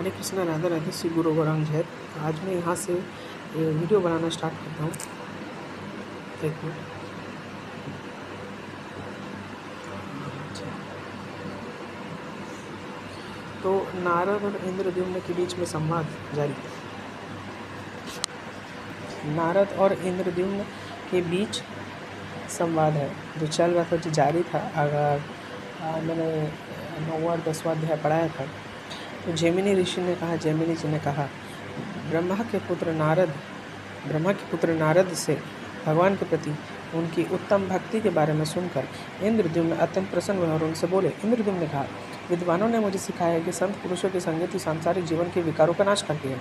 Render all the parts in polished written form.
हरे कृष्णा, राधा राधे, श्री गुरु गौरांग जय। आज मैं यहाँ से वीडियो बनाना स्टार्ट करता हूँ। एक मिनट। तो नारद और इंद्रद्युम्न के बीच में संवाद जारी। नारद और इंद्रद्युम्न के बीच संवाद है जो चल रहा था, जो जारी था। अगर मैंने 9वां और 10वां अध्याय पढ़ाया था। तो जैमिनी ऋषि ने कहा, जैमिनी जी ने कहा, ब्रह्मा के पुत्र नारद से भगवान के प्रति उनकी उत्तम भक्ति के बारे में सुनकर इंद्रद्युम्न अत्यंत प्रसन्न हुए और उनसे बोले। इंद्रद्युम्न ने कहा, विद्वानों ने मुझे सिखाया है कि संत पुरुषों की संगति सांसारिक जीवन के विकारों का नाश करती है।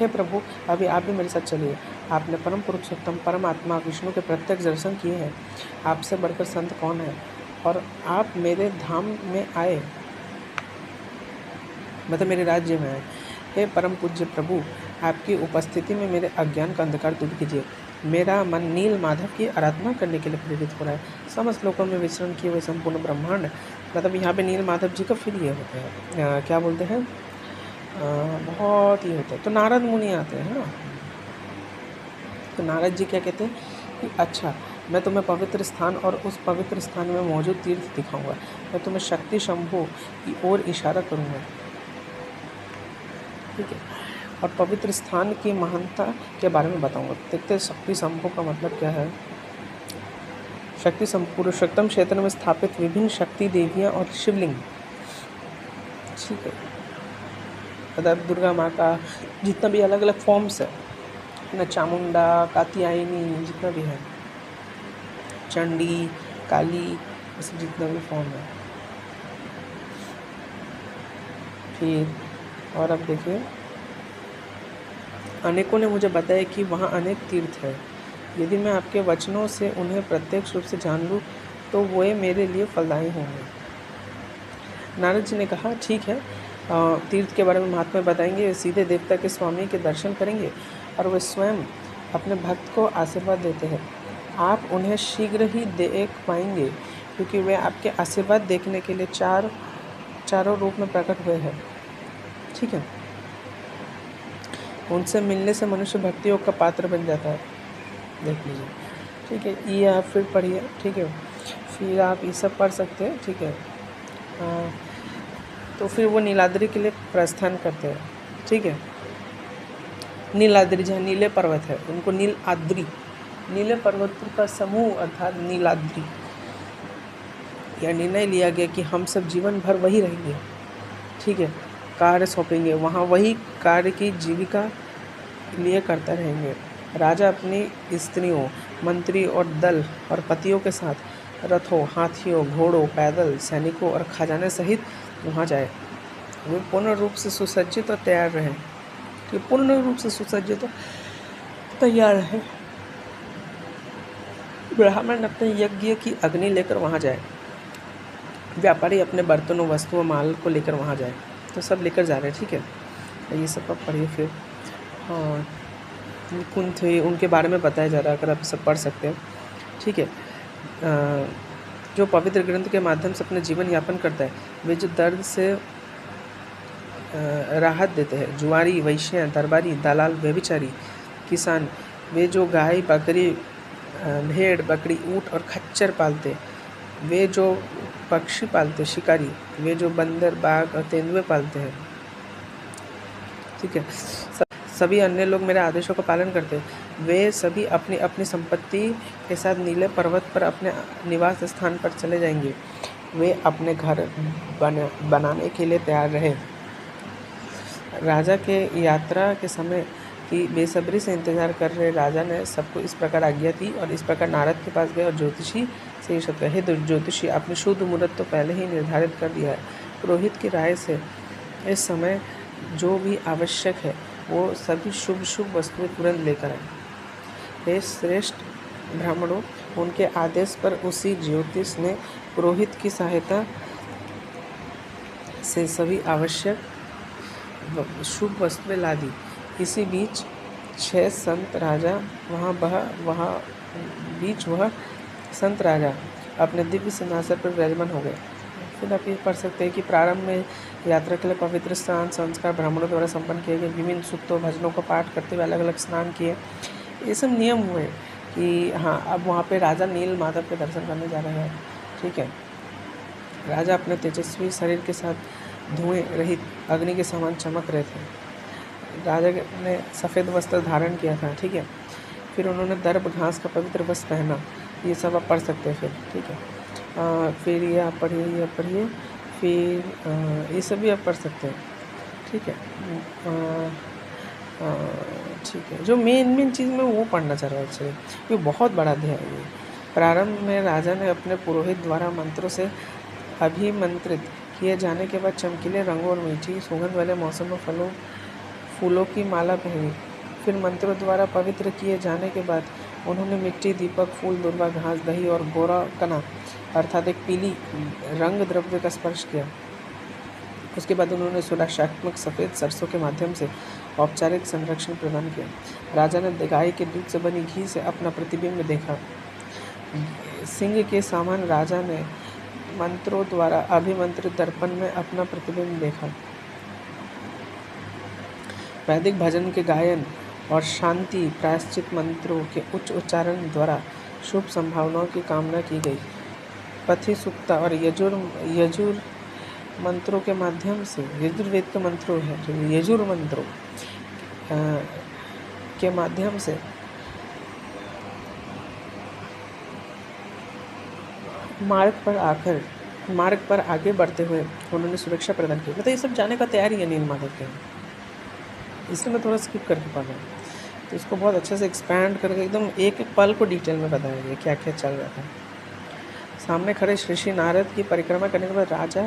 हे प्रभु, अभी आप भी मेरे साथ चलिए। आपने परम पुरुषोत्तम परमात्मा विष्णु के प्रत्यक्ष दर्शन किए हैं। आपसे बढ़कर संत कौन है? और आप मेरे धाम में आए, मतलब मेरे राज्य में आए। हे परम पूज्य प्रभु, आपकी उपस्थिति में मेरे अज्ञान का अंधकार दूर कीजिए। मेरा मन नील माधव की आराधना करने के लिए प्रेरित हो रहा है। समस्त लोकों में विचरण किए हुए संपूर्ण ब्रह्मांड, मतलब यहाँ पे नील माधव जी का फिर ये होते हैं, क्या बोलते हैं, बहुत ही होते हैं। तो नारद मुनि आते हैं ना, तो नारद जी क्या कहते हैं कि अच्छा, मैं तुम्हें पवित्र स्थान और उस पवित्र स्थान में मौजूद तीर्थ दिखाऊंगा। मैं तुम्हें शक्ति शंभु की ओर इशारा करूंगा, ठीक है, और पवित्र स्थान की महानता के बारे में बताऊंगा। देखते हैं शक्ति शंभु का मतलब क्या है। शक्ति शंभु पुरुषोत्तम क्षेत्र में स्थापित विभिन्न शक्ति देवियां और शिवलिंग, ठीक है, मतलब दुर्गा माँ का जितना भी अलग अलग फॉर्म्स है ना, चामुंडा, कात्यायनी, जितना भी है, चंडी, काली, ऐसे जितना भी फॉर्म है। फिर और अब देखिए, अनेकों ने मुझे बताया कि वहाँ अनेक तीर्थ है। यदि मैं आपके वचनों से उन्हें प्रत्यक्ष रूप से जान लूँ तो वे मेरे लिए फलदायी होंगे। नारद जी ने कहा, ठीक है, तीर्थ के बारे में महात्मा बताएंगे। सीधे देवता के स्वामी के दर्शन करेंगे और वे स्वयं अपने भक्त को आशीर्वाद देते हैं। आप उन्हें शीघ्र ही देख पाएंगे क्योंकि वे आपके आशीर्वाद देखने के लिए चारों रूप में प्रकट हुए हैं, ठीक है। उनसे मिलने से मनुष्य भक्ति योग का पात्र बन जाता है। देख लीजिए, ठीक है, ये आप फिर पढ़िए, ठीक है, फिर आप ये सब पढ़ सकते हैं, ठीक है। तो फिर वो नीलाद्री के लिए प्रस्थान करते हैं, ठीक है। नीलाद्री जहाँ नीले पर्वत है उनको नीले पर्वत का समूह अर्थात नीलाद्री। यह निर्णय लिया गया कि हम सब जीवन भर वही रहेंगे, ठीक है, कार्य सौंपेंगे, वहाँ वही कार्य की जीविका लिए करते रहेंगे। राजा अपनी स्त्रियों, मंत्री और दल और पतियों के साथ रथों, हाथियों, घोड़ों, पैदल, सैनिकों और खजाने सहित वहाँ जाए। वे पूर्ण रूप से सुसज्जित और तैयार रहें, कि पूर्ण रूप से सुसज्जित और तैयार रहे। ब्राह्मण अपने यज्ञ की अग्नि लेकर वहाँ जाए। व्यापारी अपने बर्तनों, वस्तुओं, माल को लेकर वहाँ जाए। तो सब लेकर जा रहे हैं, ठीक है। ये सब आप पढ़िए। फिर हाँ, कुंती उनके बारे में बताया जा रहा है, अगर आप सब पढ़ सकते हैं, ठीक है। जो पवित्र ग्रंथ के माध्यम से अपना जीवन यापन करता है, वे जो दर्द से राहत देते हैं। जुआरी, वैश्य, दरबारी, दलाल, व्यभिचारी, किसान, वे जो गाय, बकरी, भेड़, बकरी, ऊँट और खच्चर पालते, वे जो पक्षी पालते, शिकारी, वे जो बंदर, बाघ और तेंदुए पालते हैं, ठीक है, सभी अन्य लोग मेरे आदेशों का पालन करते हैं। वे सभी अपनी अपनी संपत्ति के साथ नीले पर्वत पर अपने निवास स्थान पर चले जाएंगे। वे अपने घर बनाने के लिए तैयार रहे। राजा के यात्रा के समय की बेसब्री से इंतजार कर रहे राजा ने सबको इस प्रकार आज्ञा दी और इस प्रकार नारद के पास गए और ज्योतिषी से ये शब्द कहे, ज्योतिषी, आपने शुद्ध मुहूर्त तो पहले ही निर्धारित कर दिया है। पुरोहित की राय से इस समय जो भी आवश्यक है वो सभी शुभ शुभ वस्तुएं तुरंत लेकर आए। हे श्रेष्ठ ब्राह्मणों, उनके आदेश पर उसी ज्योतिष ने पुरोहित की सहायता से सभी आवश्यक शुभ वस्तुएं ला दी। इसी बीच 6 संत राजा वह संत राजा अपने दिव्य सिंहासन पर विराजमान हो गए। फिर आप ये पढ़ सकते हैं कि प्रारंभ में यात्रा के लिए पवित्र स्नान संस्कार ब्राह्मणों द्वारा संपन्न किए गए। विभिन्न सूक्तों भजनों को पाठ करते हुए अलग अलग स्नान किए। ये सब नियम हुए कि हाँ, अब वहाँ पे राजा नील माधव के दर्शन करने जा रहे हैं। ठीक है, राजा अपने तेजस्वी शरीर के साथ धुएं रहित अग्नि के समान चमक रहे थे। राजा ने सफ़ेद वस्त्र धारण किया था। ठीक है, फिर उन्होंने दर्भ घास का पवित्र वस्त्र पहना। ये सब आप पढ़ सकते हैं फिर। ठीक है, फिर ये आप पढ़िए, फिर ये सब भी आप पढ़ सकते हैं। ठीक है, ठीक है, जो मेन चीज़ मैं वो पढ़ना चाह रहा हूँ एक्चुअली, ये बहुत बड़ा अध्याय है। प्रारंभ में राजा ने अपने पुरोहित द्वारा मंत्रों से अभिमंत्रित किए जाने के बाद चमकीले रंगों और मीठी सुगंध वाले मौसम में फूलों की माला पहनी। फिर मंत्रों द्वारा पवित्र किए जाने के बाद उन्होंने मिट्टी, दीपक, फूल, दुर्वा, घास, दही और गोरा कना अर्थात एक पीली रंग द्रव्य का स्पर्श किया। उसके बाद उन्होंने सुरक्षात्मक सफ़ेद सरसों के माध्यम से औपचारिक संरक्षण प्रदान किया। राजा ने गाय के दूध से बनी घी से अपना प्रतिबिंब देखा। सिंह के समान राजा ने मंत्रों द्वारा अभिमंत्रित दर्पण में अपना प्रतिबिंब देखा। वैदिक भजन के गायन और शांति प्रायश्चित मंत्रों के उच्च उच्चारण द्वारा शुभ संभावनाओं की कामना की गई। पथि सुक्ता और यजुर मंत्रों के माध्यम से, यजुर्वेद के मंत्रों है जो यजुर मंत्रों के माध्यम से मार्ग पर आगे बढ़ते हुए उन्होंने सुरक्षा प्रदान की। मतलब ये सब जाने का तैयारी है नील माधव के, इसलिए मैं थोड़ा स्किप करके पढ़ रहा हूँ। तो इसको बहुत अच्छे से एक्सपैंड करके एकदम एक एक पल को डिटेल में बताया गया क्या क्या चल रहा था। सामने खड़े श्री नारद की परिक्रमा करने के बाद राजा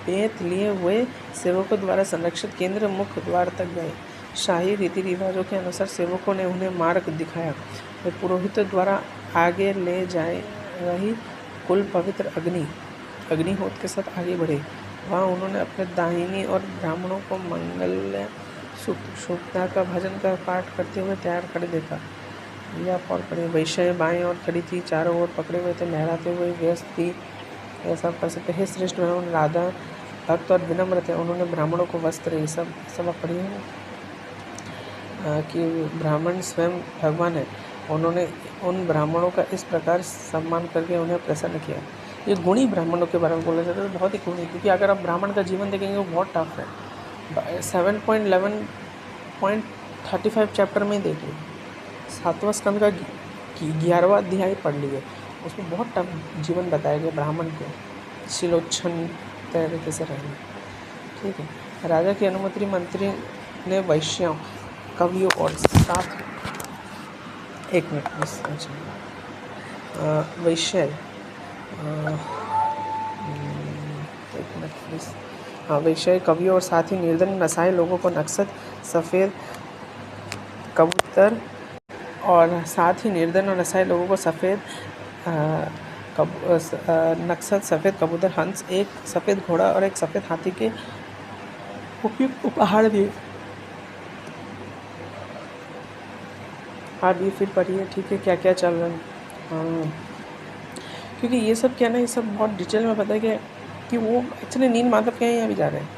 पेत लिए हुए सेवकों द्वारा संरक्षित केंद्र मुख्य द्वार तक गए। शाही रीति रिवाजों के अनुसार सेवकों ने उन्हें मार्ग दिखाया। वे पुरोहितों द्वारा आगे ले जाए रही कुल पवित्र अग्निहोत्र के साथ आगे बढ़े। वहाँ उन्होंने अपने दाहिनी और ब्राह्मणों को मंगल शुभता का भजन का पाठ करते हुए तैयार खड़े देखा। या और पड़े वैश्य बाएं और खड़ी थी, चारों ओर पकड़े हुए थे, लहराते हुए व्यस्त थी। ऐसा कर सकते हैं। श्रेष्ठ ब्राह्मण राधा भक्त और विनम्र थे। उन्होंने ब्राह्मणों को वस्त्र ये सब पढ़ी है कि ब्राह्मण स्वयं भगवान है। उन्होंने उन ब्राह्मणों का इस प्रकार सम्मान करके उन्हें प्रसन्न किया। ये गुणी ब्राह्मणों के बारे में बोला जाता है, बहुत ही गुणी, क्योंकि अगर आप ब्राह्मण का जीवन देखेंगे वो बहुत टफ है। 7.11.35 चैप्टर में देखिए, 7वां स्कंद का 11वां अध्याय पढ़ लीजिए, उसमें बहुत टफ जीवन बताया गया ब्राह्मण को शिलोच्छन तरीके से रहना। ठीक है, राजा की अनुमति मंत्री ने वैश्यों, कवियों और साथ वैश्य कवियों और साथ ही निर्धन नसाए लोगों को नक्सद सफ़ेद कबूतर और साथ ही निर्धन और नसाए लोगों को नक्सद सफ़ेद कबूतर, हंस, एक सफ़ेद घोड़ा और एक सफ़ेद हाथी के उपयुक्त उपहार दिए। आप ये फिर पढ़िए। ठीक है, क्या क्या चल रहा है। हाँ, क्योंकि ये सब क्या ना, ये सब बहुत डिटेल में बताया गया कि वो एक्चुअली नील माधव के यहाँ भी जा रहे हैं।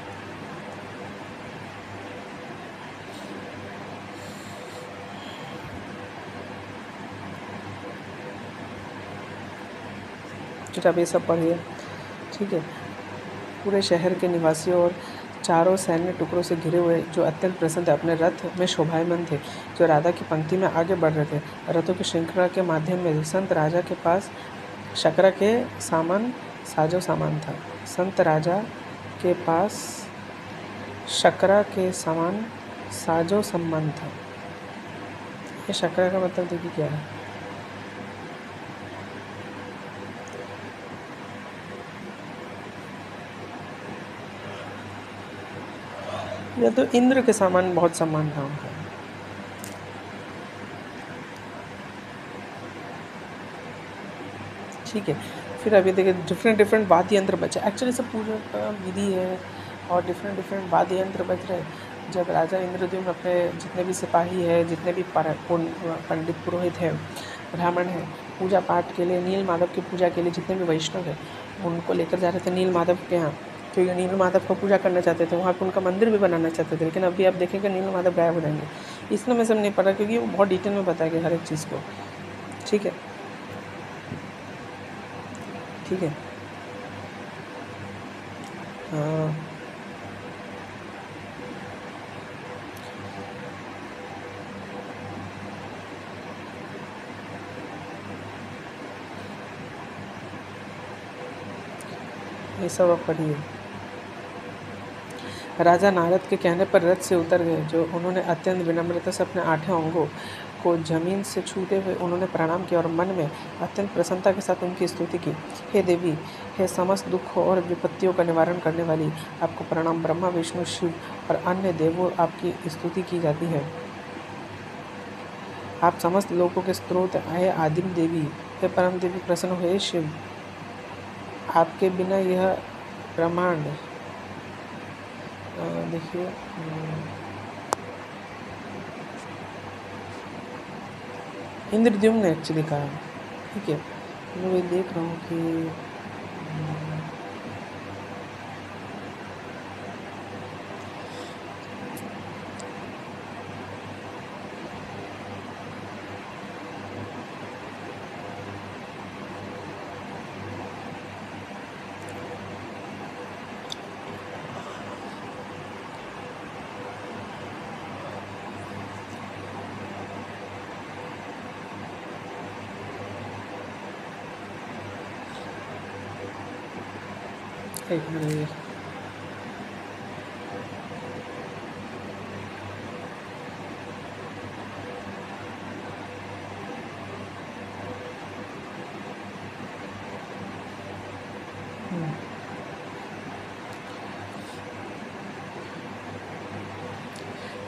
ठीक है, आप ये सब पढ़िए। ठीक है, पूरे शहर के निवासियों और चारों सैन्य टुकड़ों से घिरे हुए जो अत्यंत प्रसन्न थे, अपने रथ में शोभायमान थे, जो राधा की पंक्ति में आगे बढ़ रहे थे। रथों की श्रृंखला के माध्यम में संत राजा के पास शकरा के सामान साजो सामान था। संत राजा के पास शकरा के समान साजो सम्मान था। ये शकरा का मतलब देखिए क्या है। या तो इंद्र के समान बहुत सम्मान था उनका। ठीक है, फिर अभी देखिए डिफरेंट वाद्य यंत्र बचे। एक्चुअली सब पूजा का विधि है और डिफरेंट वाद्य यंत्र बज रहे। जब राजा इंद्रद्युम्न अपने जितने भी सिपाही है, जितने भी पंडित पुरोहित है, ब्राह्मण है, पूजा पाठ के लिए नील माधव की पूजा के लिए जितने भी वैष्णव है, उनको लेकर जा रहे थे नील माधव के यहाँ। क्योंकि नील माधव को पूजा करना चाहते थे, वहाँ पे उनका मंदिर भी बनाना चाहते थे, लेकिन अभी आप देखेंगे नील माधव गायब हो जाएंगे। इसलिए मैं सब नहीं पढ़ा, क्योंकि वो बहुत डिटेल में बताएगा हर एक चीज़ को। ठीक है, ठीक है। हाँ, ये सब आप पढ़िए। राजा नारद के कहने पर रथ से उतर गए, जो उन्होंने अत्यंत विनम्रता से अपने 8 अंगों को जमीन से छूते हुए उन्होंने प्रणाम किया और मन में अत्यंत प्रसन्नता के साथ उनकी स्तुति की। हे देवी, हे समस्त दुखों और विपत्तियों का निवारण करने वाली, आपको प्रणाम। ब्रह्मा, विष्णु, शिव और अन्य देवों आपकी स्तुति की जाती है। आप समस्त लोगों के स्रोत, हे आदिम देवी, हे परम देवी, प्रसन्न हो। हे शिव, आपके बिना यह ब्रह्मांड, देखिए, इंद्रद्युम्न ने एक्चुअली कहा। ठीक है, मैं ये देख रहा हूँ कि एक मिनट,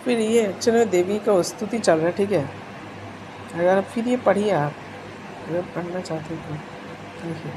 फिर ये एक्चुअली देवी का स्तुति चल रहा है। ठीक है, अगर आप फिर ये पढ़िए, आप अगर पढ़ना चाहते हो तो देखिए।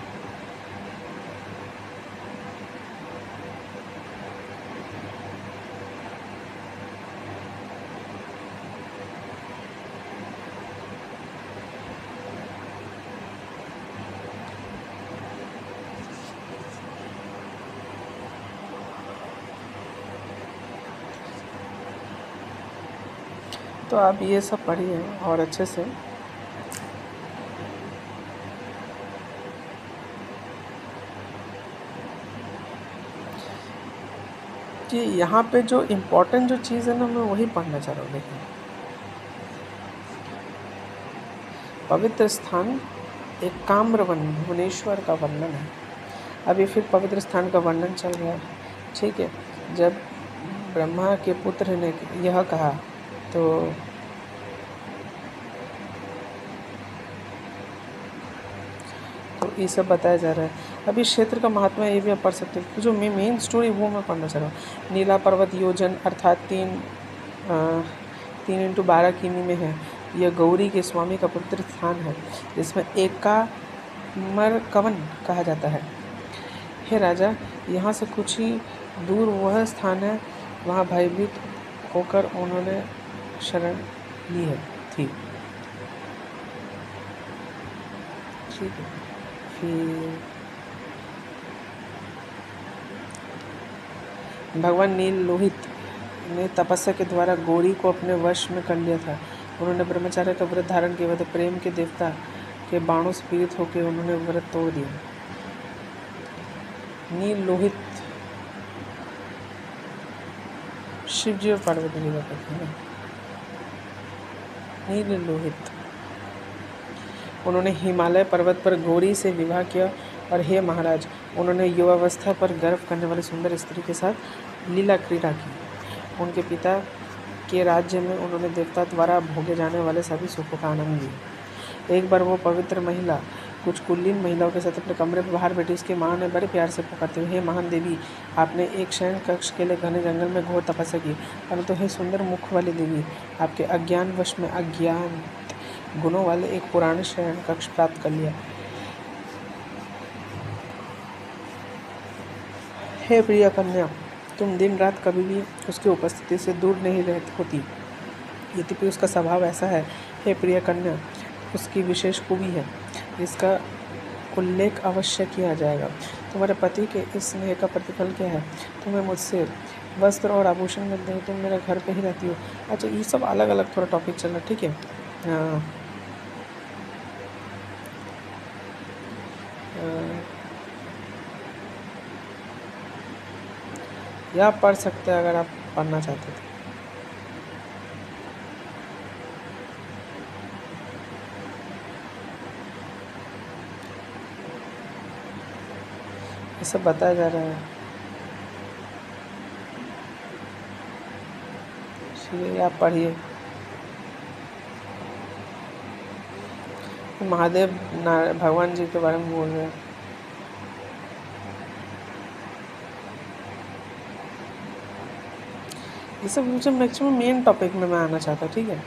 तो आप ये सब पढ़िए और अच्छे से। कि यहाँ पे जो इम्पोर्टेंट जो चीज़ है ना, मैं वही पढ़ना चाह रहा हूँ। देखिए, पवित्र स्थान एक काम्रवन भुवनेश्वर का वर्णन है। अभी फिर पवित्र स्थान का वर्णन चल रहा है। ठीक है, जब ब्रह्मा के पुत्र ने यह कहा तो ये सब बताया जा रहा है। अभी क्षेत्र का महात्मा ये भी आप पढ़ सकते हो। जो मेन स्टोरी वो मैं पढ़ना चाह रहा हूँ। नीला पर्वत योजन अर्थात 3x12 किमी में है। यह गौरी के स्वामी का पवित्र स्थान है, जिसमें एकामरकवन कहा जाता है। हे राजा, यहाँ से कुछ ही दूर वह स्थान है, वहाँ भयभीत होकर उन्होंने शरण ली है थी। ठीक है, फिर भगवान नील लोहित ने तपस्या के द्वारा गौरी को अपने वश में कर लिया था। उन्होंने ब्रह्मचार्य का व्रत धारण किया था। प्रेम के देवता के बाणों से पीड़ित होकर उन्होंने व्रत तोड़ दिया। नील लोहित शिव जी और पार्वती जी का कहते हैं ना। नील लोहित, उन्होंने हिमालय पर्वत पर गौरी से विवाह किया और हे महाराज, उन्होंने युवावस्था पर गर्व करने वाली सुंदर स्त्री के साथ लीला क्रीड़ा की। उनके पिता के राज्य में उन्होंने देवता द्वारा भोगे जाने वाले सभी सुखों का आनंद लिया। एक बार वो पवित्र महिला कुछ कुलीन महिलाओं के साथ अपने कमरे पर बाहर बैठी। उसकी माँ ने बड़े प्यार से पुकारते हुए, हे महान देवी, आपने एक शयन कक्ष के लिए घने जंगल में घोर तपस्या की, परंतु हे सुंदर मुख वाली देवी, आपके अज्ञानवश में अज्ञान गुणों वाले एक पुराने शयन कक्ष प्राप्त कर लिया। हे प्रिय कन्या, तुम दिन रात कभी भी उसकी उपस्थिति से दूर नहीं रहती होती। यद्यपि उसका स्वभाव ऐसा है, हे प्रिय कन्या, उसकी विशेष खूबी है, इसका उल्लेख अवश्य किया जाएगा। तुम्हारे पति के इस स्नेह का प्रतिफल क्या है? तुम्हें मुझसे वस्त्र और आभूषण मिलते हैं, तुम मेरे घर पे ही रहती हो। अच्छा, ये सब अलग अलग थोड़ा टॉपिक चल रहा है, ठीक है। हाँ, या आप पढ़ सकते हैं अगर आप पढ़ना चाहते थे। ये सब बताया जा रहा है, इसलिए आप पढ़िए। महादेव भगवान जी के बारे में बोल रहे हैं। ये सब मुझे मैक्सिमम मेन टॉपिक में मैं आना चाहता, ठीक है।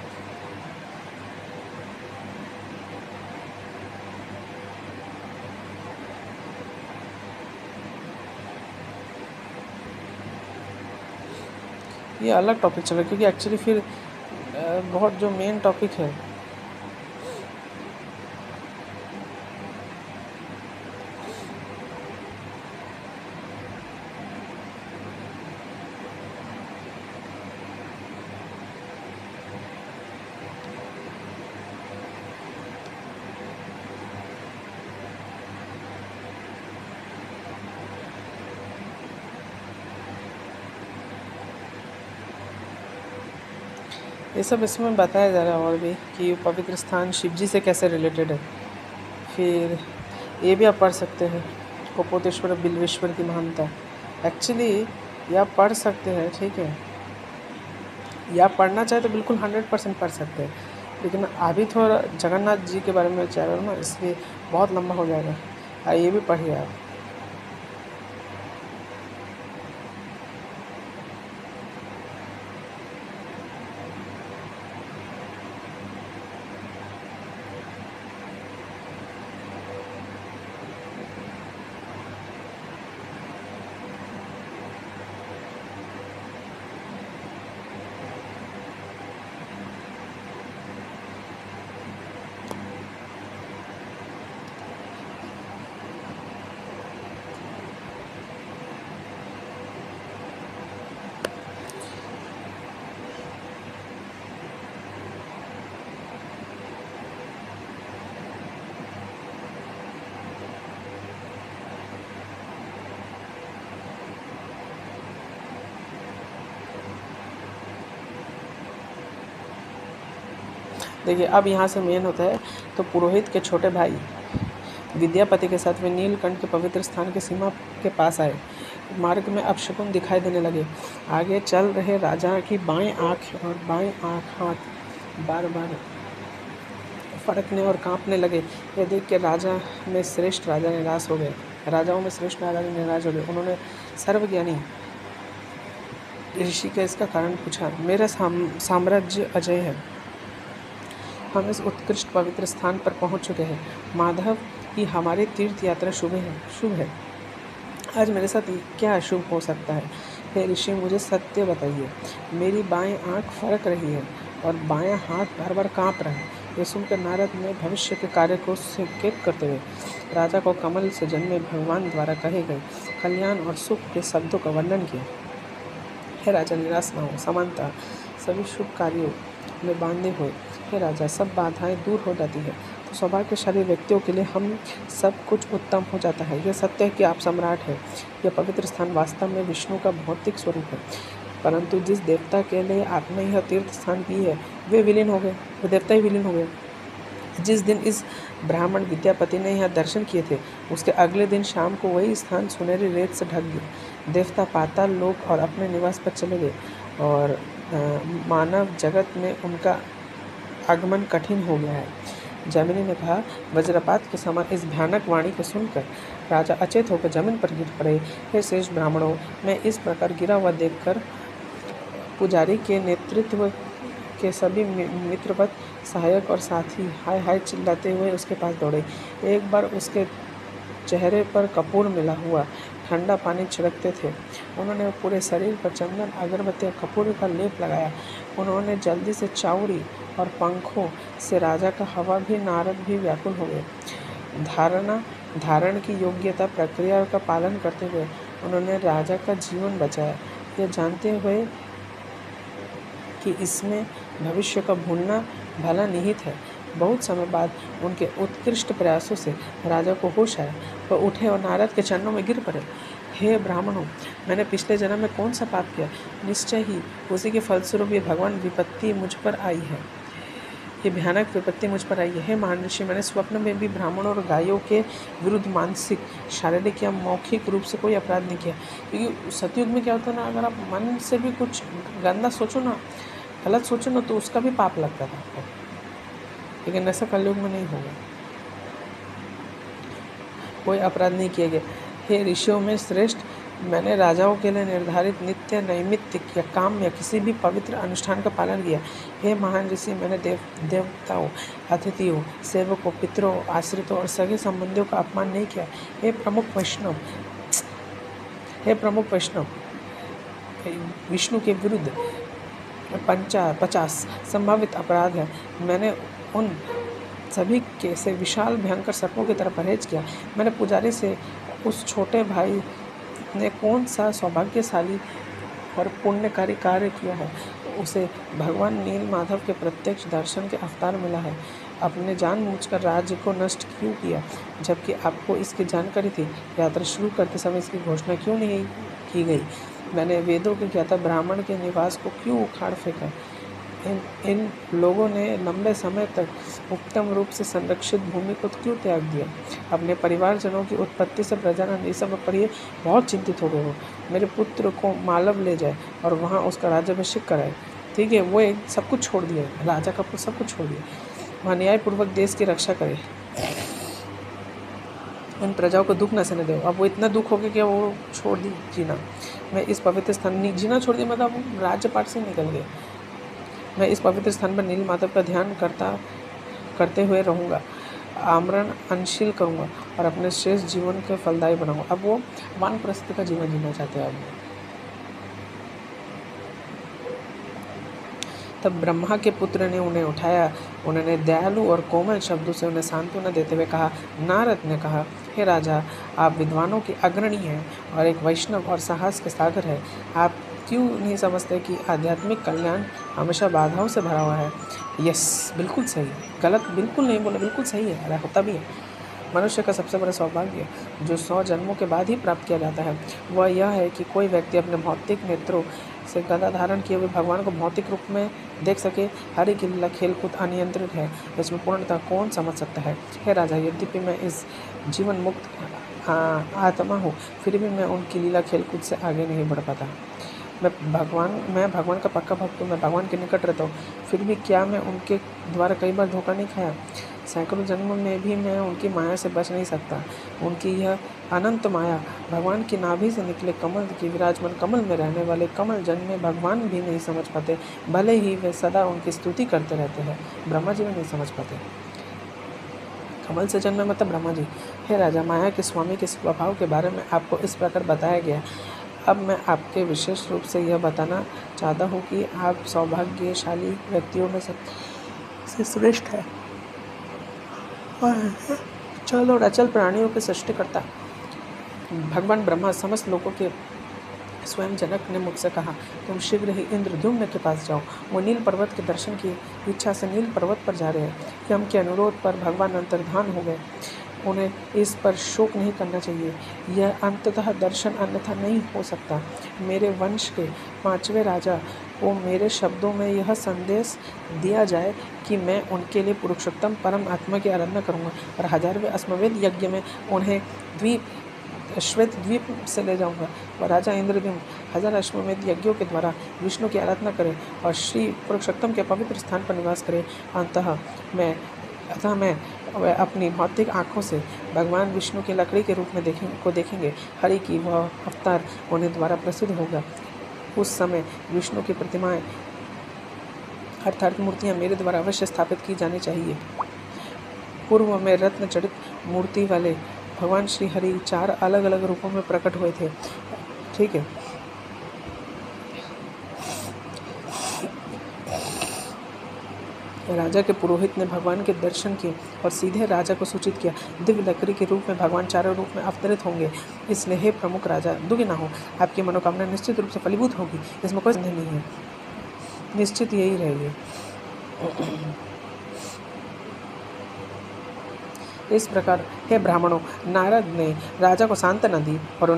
ये अलग टॉपिक चल रहा है क्योंकि एक्चुअली फिर बहुत जो मेन टॉपिक है, ये सब इसमें बताया जा रहा है और भी कि पवित्र स्थान शिव जी से कैसे रिलेटेड है। फिर ये भी आप पढ़ सकते हैं, कपोतेश्वर बिल्वेश्वर की महानता। एक्चुअली ये आप पढ़ सकते हैं, ठीक है। या पढ़ना चाहे तो बिल्कुल 100% पढ़ सकते हैं, लेकिन अभी थोड़ा जगन्नाथ जी के बारे में चाह रहा हूँ ना, इसलिए बहुत लंबा हो जाएगा। ये भी पढ़िए आप। देखिए, अब यहाँ से मेन होता है, तो पुरोहित के छोटे भाई विद्यापति के साथ वे नीलकंठ के पवित्र स्थान की सीमा के पास आए। मार्ग में अपशकुन दिखाई देने लगे। आगे चल रहे राजा की बाएं आँख और बाएं आँख हाथ बार बार फड़कने और कांपने लगे। यह देख के राजा में श्रेष्ठ राजा निराश हो गए। राजाओं में श्रेष्ठ राजा निराश हो गए। उन्होंने सर्वज्ञानी ऋषि का इसका कारण पूछा। मेरा साम्राज्य अजय है, हम इस उत्कृष्ट पवित्र स्थान पर पहुंच चुके हैं। माधव की हमारी तीर्थ यात्रा शुभ है। आज मेरे साथ क्या अशुभ हो सकता है? हे ऋषि, मुझे सत्य बताइए। मेरी बाएं आंख फड़क रही है और बायां हाथ बार बार काँप रहा है। ये सुनकर नारद ने भविष्य के कार्य को संकेत करते हुए राजा को कमल से जन्मे भगवान द्वारा कहे गए कल्याण और सुख के शब्दों का वर्णन किया। हे राजा, निराश न हो। समानता सभी शुभ कार्यों में बांधे हुए हे राजा, सब बाधाएं दूर हो जाती है तो सौभाग्यशाली व्यक्तियों के लिए हम सब कुछ उत्तम हो जाता है। यह सत्य है कि आप सम्राट हैं। यह पवित्र स्थान वास्तव में विष्णु का भौतिक स्वरूप है, परंतु जिस देवता के लिए आपने यह तीर्थ स्थान की है वे विलीन हो गए, वे देवता ही विलीन हो गए। जिस दिन इस ब्राह्मण विद्यापति ने यहाँ दर्शन किए थे, उसके अगले दिन शाम को वही स्थान सुनहरी रेत से ढक गया। देवता पाताल लोक और अपने निवास पर चले गए और मानव जगत में उनका आगमन कठिन हो गया है। जमिनी ने कहा। वज्रपात के समान इस भयानक वाणी को सुनकर राजा अचेत होकर जमीन पर गिर पड़े। हे श्रेष्ठ ब्राह्मणों, मैं इस प्रकार गिरा हुआ देखकर पुजारी के नेतृत्व के सभी मित्रवत सहायक और साथी हाय हाय चिल्लाते हुए उसके पास दौड़े। एक बार उसके चेहरे पर कपूर मिला हुआ ठंडा पानी छिड़कते थे। उन्होंने पूरे शरीर पर चंदन, अगरबत्ती और कपूर का लेप लगाया। उन्होंने जल्दी से चावड़ी और पंखों से राजा का हवा भी नारद भी व्याकुल हो गए। धारणा धारण की योग्यता प्रक्रिया का पालन करते हुए उन्होंने राजा का जीवन बचाया, यह जानते हुए कि इसमें भविष्य का भूलना भला निहित है। बहुत समय बाद उनके उत्कृष्ट प्रयासों से राजा को होश आया। वह उठे और नारद के चरणों में गिर पड़े। हे ब्राह्मणों, मैंने पिछले जन्म में कौन सा पाप किया? निश्चय ही उसी के फलस्वरूप ये भगवान विपत्ति मुझ पर आई है, ये भयानक विपत्ति मुझ पर आई है। हे महान ऋषि, मैंने स्वप्न में भी ब्राह्मणों और गायों के विरुद्ध मानसिक, शारीरिक या मौखिक रूप से कोई अपराध नहीं किया। क्योंकि सतयुग में क्या होता है ना, अगर आप मन से भी कुछ गंदा सोचो ना, गलत सोचो ना, तो उसका भी पाप लगता था आपको, लेकिन ऐसा कलयुग में नहीं होगा। कोई अपराध नहीं किए गए। हे ऋषियों में श्रेष्ठ, मैंने राजाओं के लिए निर्धारित नित्य, नैमित्तिक या काम या किसी भी पवित्र अनुष्ठान का पालन किया। हे महान ऋषि, मैंने देवताओं, अतिथियों, सेवकों, पितरों, आश्रितों और सगे संबंधियों का अपमान नहीं किया। हे प्रमुख वैष्णव, विष्णु के विरुद्ध 50 संभावित अपराध है। मैंने उन सभी के से विशाल भयंकर सर्पों की तरह परहेज किया। मैंने पुजारी से उस छोटे भाई ने कौन सा सौभाग्यशाली और पुण्यकारी कार्य किया है, उसे भगवान नील माधव के प्रत्यक्ष दर्शन के अवतार मिला है। अपने जानबूझकर राज्य को नष्ट क्यों किया, जबकि आपको इसकी जानकारी थी? यात्रा शुरू करते समय इसकी घोषणा क्यों नहीं की गई? मैंने वेदों के ज्ञाता ब्राह्मण के निवास को क्यों उखाड़ फेंका? इन लोगों ने लंबे समय तक उत्तम रूप से संरक्षित भूमि को क्यों त्याग दिया? अपने परिवारजनों की उत्पत्ति से प्रजनन, ये सब पर ये बहुत चिंतित हो गए हो। मेरे पुत्र को मालव ले जाए और वहाँ उसका राज्याभिषेक कराए। ठीक है, वो एक सब कुछ छोड़ दिया, राजा का सब कुछ छोड़ दिया, वहाँ न्यायपूर्वक देश की रक्षा करे, उन प्रजाओं को दुख न सहने दे। अब वो इतना दुख हो गया कि वो छोड़ दी जीना। मैं इस पवित्र स्थान जीना छोड़ दिया, मतलब राज्यपाट से निकल गए। मैं इस पवित्र स्थान पर नील माधव का ध्यान करते हुए रहूँगा, आमरण अनशील करूँगा और अपने शेष जीवन के फलदायी बनाऊँगा। अब वो वानप्रस्थ का जीवन जीना चाहते हैं। अब तब ब्रह्मा के पुत्र ने उन्हें उठाया। उन्होंने दयालु और कोमल शब्दों से उन्हें सांत्वना देते हुए कहा। नारद ने कहा, हे राजा, आप विद्वानों की अग्रणी हैं और एक वैष्णव और साहस के सागर है। आप क्यों नहीं समझते कि आध्यात्मिक कल्याण हमेशा बाधाओं से भरा हुआ है? यस, बिल्कुल सही, गलत बिल्कुल नहीं बोला, बिल्कुल सही है, अरे होता भी है। मनुष्य का सबसे बड़ा सौभाग्य जो 100 जन्मों के बाद ही प्राप्त किया जाता है, वह यह है कि कोई व्यक्ति अपने भौतिक नेत्रों से गदा धारण किए हुए भगवान को भौतिक रूप में देख सके। हरि की लीला खेलकूद अनियंत्रित है, इसमें पूर्णतः कौन समझ सकता है? हे राजा, यद्यपि मैं इस जीवन मुक्त आत्मा हूँ, फिर भी मैं उनकी लीला खेलकूद से आगे नहीं बढ़ पाता। मैं भगवान का पक्का भक्त हूँ, मैं भगवान के निकट रहता हूँ, फिर भी क्या मैं उनके द्वारा कई बार धोखा नहीं खाया? सैकड़ों जन्मों में भी मैं उनकी माया से बच नहीं सकता। उनकी यह अनंत माया, भगवान की नाभि से निकले कमल की विराजमान कमल में रहने वाले कमल जन में भगवान भी नहीं समझ पाते, भले ही वे सदा उनकी स्तुति करते रहते हैं। ब्रह्मा जी भी नहीं समझ पाते। कमल से जन्मे मतलब ब्रह्मा जी। हे राजा, माया के स्वामी के स्वभाव के बारे में आपको इस प्रकार बताया गया। अब मैं आपके विशेष रूप से यह बताना चाहता हूँ कि आप सौभाग्यशाली व्यक्तियों में सबसे श्रेष्ठ है और चल और अचल प्राणियों के सृष्टिकर्ता भगवान ब्रह्मा समस्त लोगों के स्वयं जनक ने मुझसे कहा, तुम शीघ्र ही इंद्रद्युम्न के पास जाओ। वो नील पर्वत के दर्शन की इच्छा से नील पर्वत पर जा रहे हैं। यम के अनुरोध पर भगवान अंतर्धान हो गए। उन्हें इस पर शोक नहीं करना चाहिए। यह अंततः दर्शन अन्यथा नहीं हो सकता। मेरे वंश के 5वें राजा को मेरे शब्दों में यह संदेश दिया जाए कि मैं उनके लिए पुरुषोत्तम परम आत्मा की आराधना करूँगा और 1000वें अश्वमेध यज्ञ में उन्हें श्वेत द्वीप से ले जाऊंगा और राजा इंद्रद्युम्न 1000 अश्वमेध यज्ञों के द्वारा विष्णु की आराधना करें और श्री पुरुषोत्तम के पवित्र स्थान पर निवास करें। अतः मैं अपनी भौतिक आँखों से भगवान विष्णु की लकड़ी के रूप में देखेंगे। हरि की वह अवतार उन्हें द्वारा प्रसिद्ध होगा। उस समय विष्णु की प्रतिमाएं अर्थात मूर्तियाँ मेरे द्वारा अवश्य स्थापित की जानी चाहिए। पूर्व में रत्न जड़ित मूर्ति वाले भगवान श्री हरि 4 अलग अलग रूपों में प्रकट हुए थे। ठीक है, राजा के पुरोहित ने भगवान के दर्शन किए और सीधे राजा को सूचित किया, दिव्य लकड़ी के रूप में भगवान चारों रूप में अवतरित होंगे, इसलिए हे प्रमुख राजा, दुखी ना हो, आपकी मनोकामना निश्चित रूप से फलीभूत होगी, इसमें कोई संदेह नहीं है, निश्चित यही रहेगी। इस प्रकार हे ब्राह्मणों, नारद ने राजा को सांत्वना दी और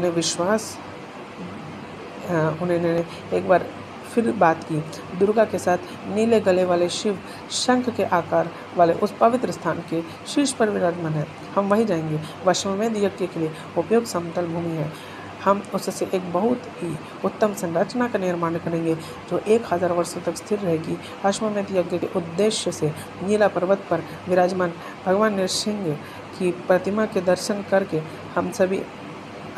उन्होंने एक बार फिर बात की। दुर्गा के साथ नीले गले वाले शिव शंख के आकार वाले उस पवित्र स्थान के शीर्ष पर विराजमान है। हम वहीं जाएंगे। अश्वमेध यज्ञ के लिए उपयोग समतल भूमि है। हम उससे एक बहुत ही उत्तम संरचना का निर्माण करेंगे जो 1000 वर्षों तक स्थिर रहेगी। अश्वमेध यज्ञ के उद्देश्य से नीला पर्वत पर विराजमान भगवान नरसिंह की प्रतिमा के दर्शन करके हम सभी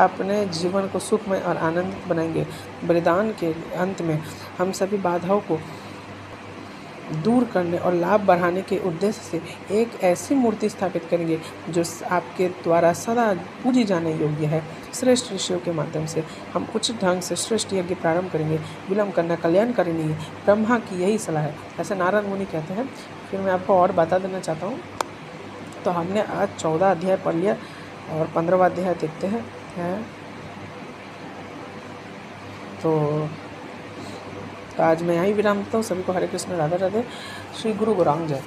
अपने जीवन को सुखमय और आनंदित बनाएंगे। बलिदान के अंत में हम सभी बाधाओं को दूर करने और लाभ बढ़ाने के उद्देश्य से एक ऐसी मूर्ति स्थापित करेंगे जो आपके द्वारा सदा पूजी जाने योग्य है। श्रेष्ठ ऋषियों के माध्यम से हम उचित ढंग से श्रेष्ठ यज्ञ प्रारंभ करेंगे। विलंब करना कल्याणकारी नहीं है। ब्रह्मा की यही सलाह है, ऐसे नारद मुनि कहते हैं। फिर मैं आपको और बता देना चाहता हूँ। तो हमने आज 14 अध्याय पढ़ लिया और 15वां अध्याय देखते हैं। तो आज मैं यहीं विराम देता हूँ। सभी को हरे कृष्ण, राधे राधे। श्री गुरु गौरांग जय।